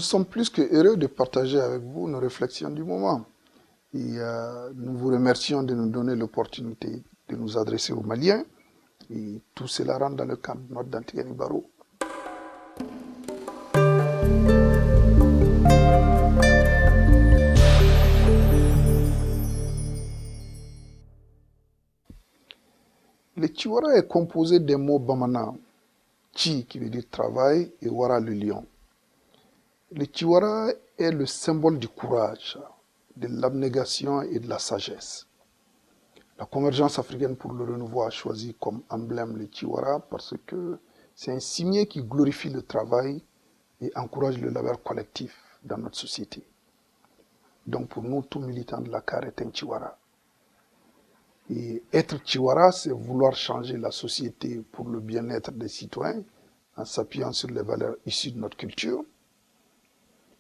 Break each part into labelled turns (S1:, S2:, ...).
S1: sommes plus que heureux de partager avec vous nos réflexions du moment. Et nous vous remercions de nous donner l'opportunité de nous adresser aux Maliens. Et tout cela rentre dans le cadre de notre Dantigani Barrow. Le Chiwara est composé des mots Bamana, Chi qui veut dire travail et Wara le lion. Le Chiwara est le symbole du courage, de l'abnégation et de la sagesse. La Convergence africaine pour le renouveau a choisi comme emblème le Chiwara parce que c'est un cimier qui glorifie le travail et encourage le labeur collectif dans notre société. Donc pour nous, tout militant de la CAR est un Chiwara. Et être Chiwara, c'est vouloir changer la société pour le bien-être des citoyens en s'appuyant sur les valeurs issues de notre culture.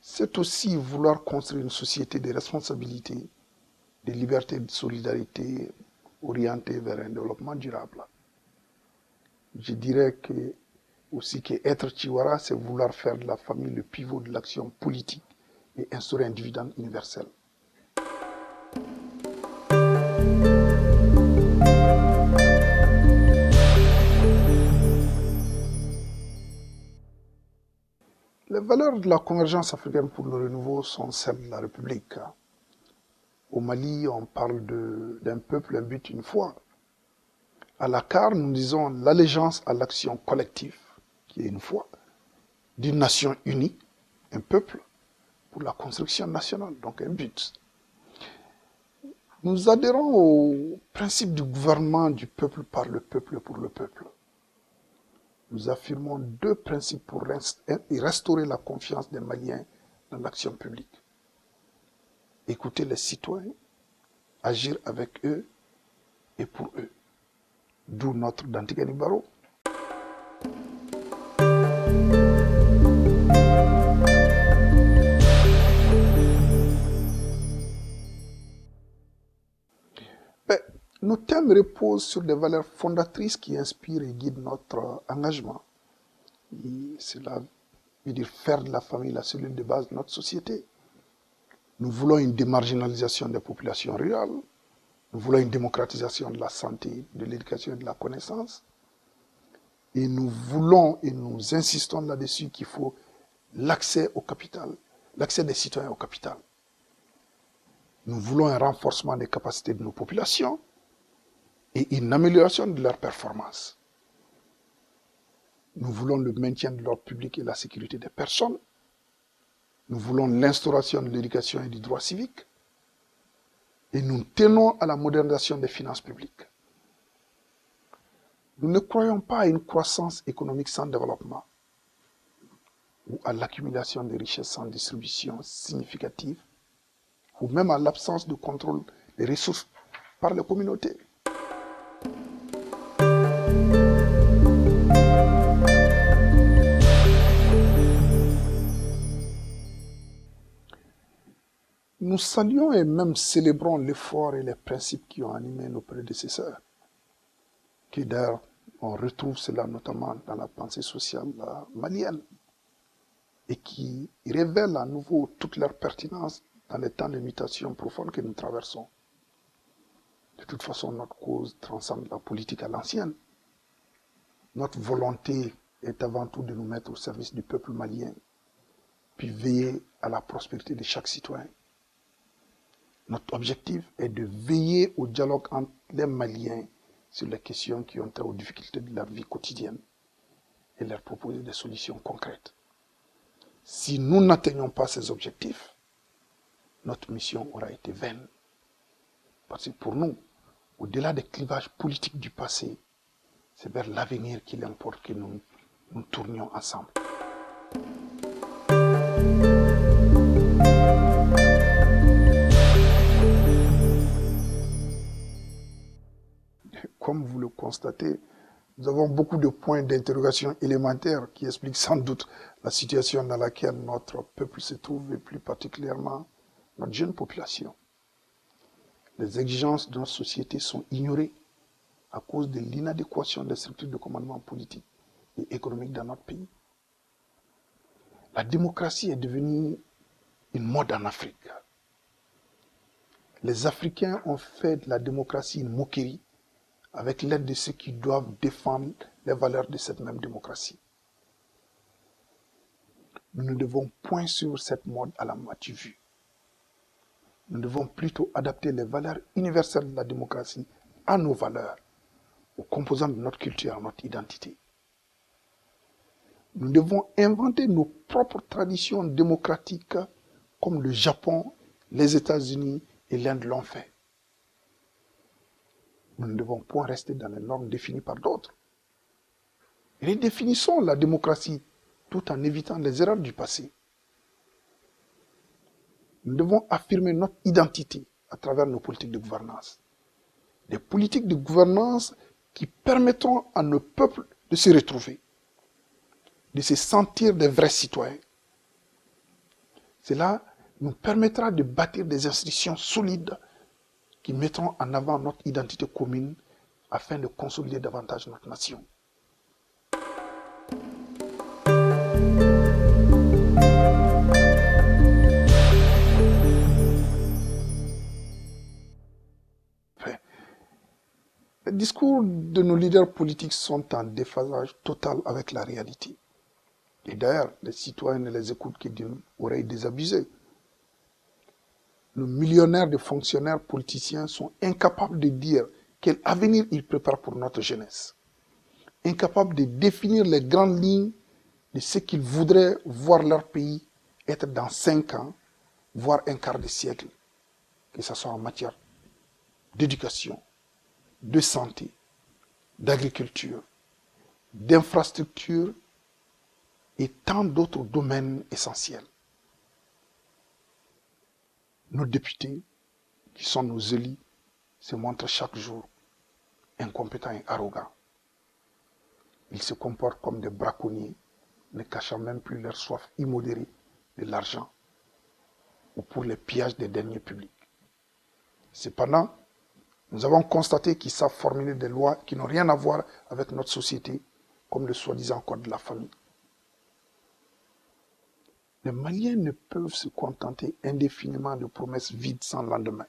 S1: C'est aussi vouloir construire une société de responsabilité, de liberté et de solidarité orientée vers un développement durable. Je dirais aussi que être Chiwara, c'est vouloir faire de la famille le pivot de l'action politique et instaurer un dividende universel. Les valeurs de la Convergence africaine pour le renouveau sont celles de la République. Au Mali, on parle d'un peuple, un but, une foi. À la CAR, nous disons l'allégeance à l'action collective, qui est une foi, d'une nation unie, un peuple, pour la construction nationale, donc un but. Nous adhérons au principe du gouvernement du peuple par le peuple et pour le peuple. Nous affirmons deux principes pour restaurer la confiance des Maliens dans l'action publique. Écouter les citoyens, agir avec eux et pour eux. D'où notre Dantigani Barrow. Nos thèmes reposent sur des valeurs fondatrices qui inspirent et guident notre engagement. Et cela veut dire faire de la famille la cellule de base de notre société. Nous voulons une démarginalisation des populations rurales. Nous voulons une démocratisation de la santé, de l'éducation et de la connaissance. Et nous voulons et nous insistons là-dessus qu'il faut l'accès au capital, l'accès des citoyens au capital. Nous voulons un renforcement des capacités de nos populations et une amélioration de leur performance. Nous voulons le maintien de l'ordre public et la sécurité des personnes. Nous voulons l'instauration de l'éducation et du droit civique. Et nous tenons à la modernisation des finances publiques. Nous ne croyons pas à une croissance économique sans développement ou à l'accumulation de richesses sans distribution significative ou même à l'absence de contrôle des ressources par les communautés. Nous saluons et même célébrons l'effort et les principes qui ont animé nos prédécesseurs, qui d'ailleurs, on retrouve cela notamment dans la pensée sociale malienne, et qui révèlent à nouveau toute leur pertinence dans les temps de mutation profonde que nous traversons. De toute façon, notre cause transcende la politique à l'ancienne. Notre volonté est avant tout de nous mettre au service du peuple malien, puis veiller à la prospérité de chaque citoyen. Notre objectif est de veiller au dialogue entre les Maliens sur les questions qui ont trait aux difficultés de leur vie quotidienne et leur proposer des solutions concrètes. Si nous n'atteignons pas ces objectifs, notre mission aura été vaine. Parce que pour nous, au-delà des clivages politiques du passé, c'est vers l'avenir qu'il importe que nous tournions ensemble. Comme vous le constatez, nous avons beaucoup de points d'interrogation élémentaires qui expliquent sans doute la situation dans laquelle notre peuple se trouve et plus particulièrement notre jeune population. Les exigences de notre société sont ignorées à cause de l'inadéquation des structures de commandement politique et économique dans notre pays. La démocratie est devenue une mode en Afrique. Les Africains ont fait de la démocratie une moquerie avec l'aide de ceux qui doivent défendre les valeurs de cette même démocratie. Nous ne devons point suivre cette mode à la moitié vue. Nous devons plutôt adapter les valeurs universelles de la démocratie à nos valeurs, aux composants de notre culture, à notre identité. Nous devons inventer nos propres traditions démocratiques comme le Japon, les États-Unis et l'Inde l'ont fait. Nous ne devons point rester dans les normes définies par d'autres. Redéfinissons la démocratie tout en évitant les erreurs du passé. Nous devons affirmer notre identité à travers nos politiques de gouvernance. Des politiques de gouvernance qui permettront à nos peuples de se retrouver, de se sentir des vrais citoyens. Cela nous permettra de bâtir des institutions solides qui mettront en avant notre identité commune afin de consolider davantage notre nation. Les discours de nos leaders politiques sont en déphasage total avec la réalité. Et d'ailleurs, les citoyens ne les écoutent que d'une oreille désabusée. Nos millionnaires de fonctionnaires politiciens sont incapables de dire quel avenir ils préparent pour notre jeunesse. Incapables de définir les grandes lignes de ce qu'ils voudraient voir leur pays être dans 5 ans, voire un quart de siècle, que ce soit en matière d'éducation, de santé, d'agriculture, d'infrastructure et tant d'autres domaines essentiels. Nos députés, qui sont nos élus, se montrent chaque jour incompétents et arrogants. Ils se comportent comme des braconniers, ne cachant même plus leur soif immodérée de l'argent ou pour les pillages des deniers publics. Cependant, nous avons constaté qu'ils savent formuler des lois qui n'ont rien à voir avec notre société, comme le soi-disant code de la famille. Les Maliens ne peuvent se contenter indéfiniment de promesses vides sans lendemain.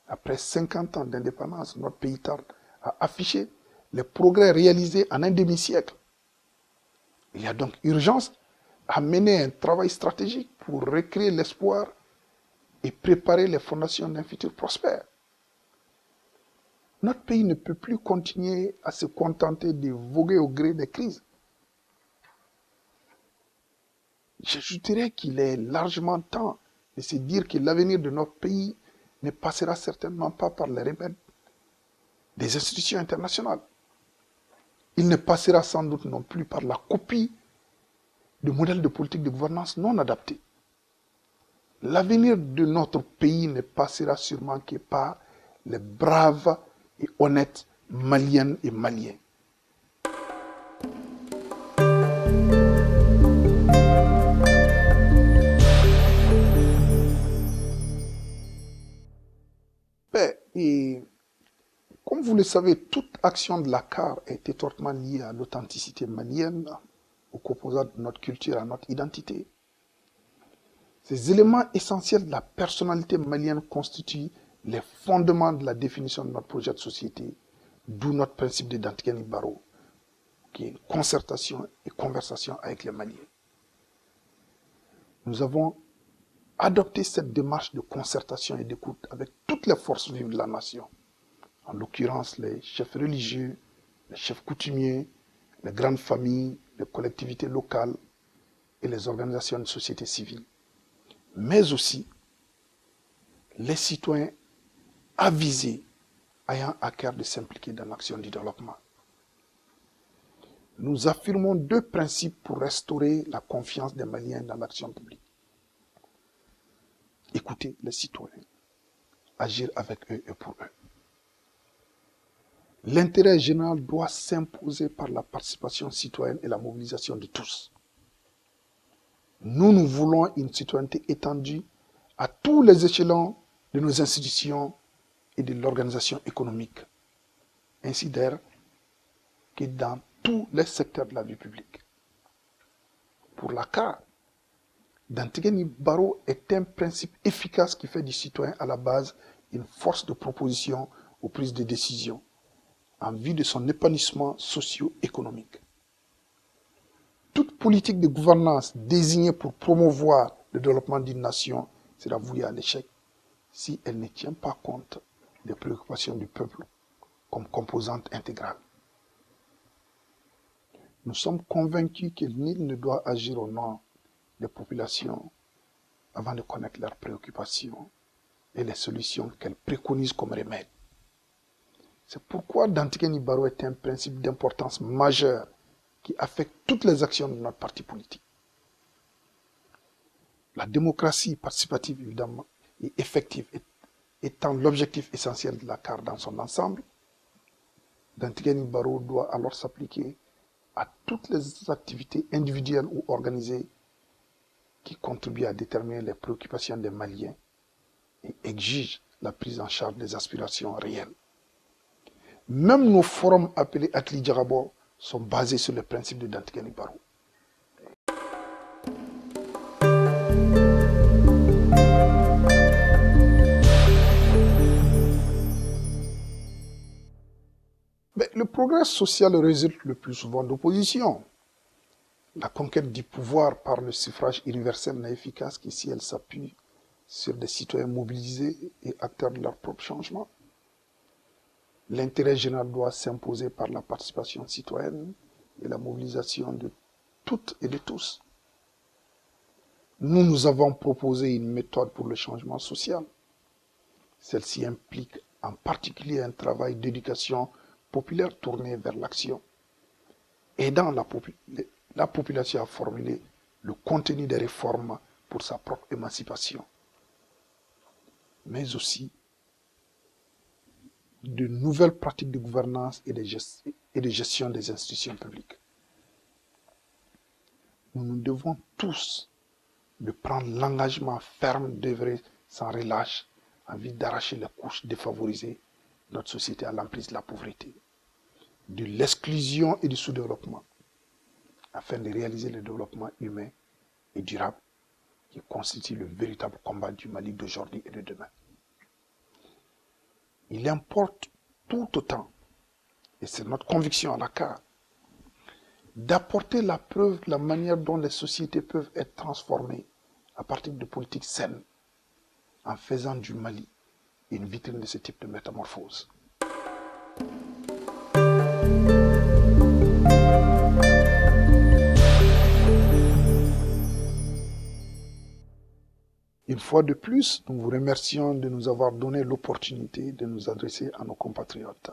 S1: Après 50 ans d'indépendance, notre pays tarde à afficher les progrès réalisés en un demi-siècle. Il y a donc urgence à mener un travail stratégique pour recréer l'espoir et préparer les fondations d'un futur prospère. Notre pays ne peut plus continuer à se contenter de voguer au gré des crises. J'ajouterais qu'il est largement temps de se dire que l'avenir de notre pays ne passera certainement pas par les remèdes des institutions internationales. Il ne passera sans doute non plus par la copie de modèles de politique de gouvernance non adaptés. L'avenir de notre pays ne passera sûrement que par les braves et honnêtes Maliennes et Maliens. Et comme vous le savez, toute action de la CAR est étroitement liée à l'authenticité malienne, aux composants de notre culture, à notre identité. Ces éléments essentiels de la personnalité malienne constituent les fondements de la définition de notre projet de société, d'où notre principe d'identité Baro, qui est une concertation et conversation avec les Maliens. Nous avons adopté cette démarche de concertation et d'écoute avec toutes les forces vives de la nation, en l'occurrence les chefs religieux, les chefs coutumiers, les grandes familles, les collectivités locales et les organisations de société civile, mais aussi les citoyens avisés ayant à cœur de s'impliquer dans l'action du développement. Nous affirmons 2 principes pour restaurer la confiance des Maliens dans l'action publique. Écouter les citoyens, agir avec eux et pour eux. L'intérêt général doit s'imposer par la participation citoyenne et la mobilisation de tous. Nous voulons une citoyenneté étendue à tous les échelons de nos institutions et de l'organisation économique, ainsi d'ailleurs que dans tous les secteurs de la vie publique. pour la CAR. Dantigani Barrow est un principe efficace qui fait du citoyen à la base une force de proposition aux prises de décision en vue de son épanouissement socio-économique. Toute politique de gouvernance désignée pour promouvoir le développement d'une nation sera vouée à l'échec si elle ne tient pas compte des préoccupations du peuple comme composante intégrale. Nous sommes convaincus que nul ne doit agir au nom des populations avant de connaître leurs préoccupations et les solutions qu'elles préconisent comme remède. C'est pourquoi Dantigani Barrow est un principe d'importance majeure qui affecte toutes les actions de notre parti politique. La démocratie participative, évidemment, et effective étant l'objectif essentiel de la CAR dans son ensemble, Dantigani Barrow doit alors s'appliquer à toutes les activités individuelles ou organisées qui contribuent à déterminer les préoccupations des Maliens et exigent la prise en charge des aspirations réelles. Même nos forums appelés Atli Djarabo sont basés sur le principe de Dantigani Barrow. Mais le progrès social résulte le plus souvent d'opposition. La conquête du pouvoir par le suffrage universel n'est efficace que si elle s'appuie sur des citoyens mobilisés et acteurs de leur propre changement. L'intérêt général doit s'imposer par la participation citoyenne et la mobilisation de toutes et de tous. Nous avons proposé une méthode pour le changement social. Celle-ci implique en particulier un travail d'éducation populaire tourné vers l'action, aidant la population à formuler le contenu des réformes pour sa propre émancipation, mais aussi de nouvelles pratiques de gouvernance et de gestion des institutions publiques. Nous devons tous de prendre l'engagement ferme d'œuvrer sans relâche en vue d'arracher les couches défavorisées de notre société à l'emprise de la pauvreté, de l'exclusion et du sous-développement, afin de réaliser le développement humain et durable qui constitue le véritable combat du Mali d'aujourd'hui et de demain. Il importe tout autant, et c'est notre conviction à la CAR, d'apporter la preuve de la manière dont les sociétés peuvent être transformées à partir de politiques saines, en faisant du Mali une vitrine de ce type de métamorphose. Une fois de plus, nous vous remercions de nous avoir donné l'opportunité de nous adresser à nos compatriotes.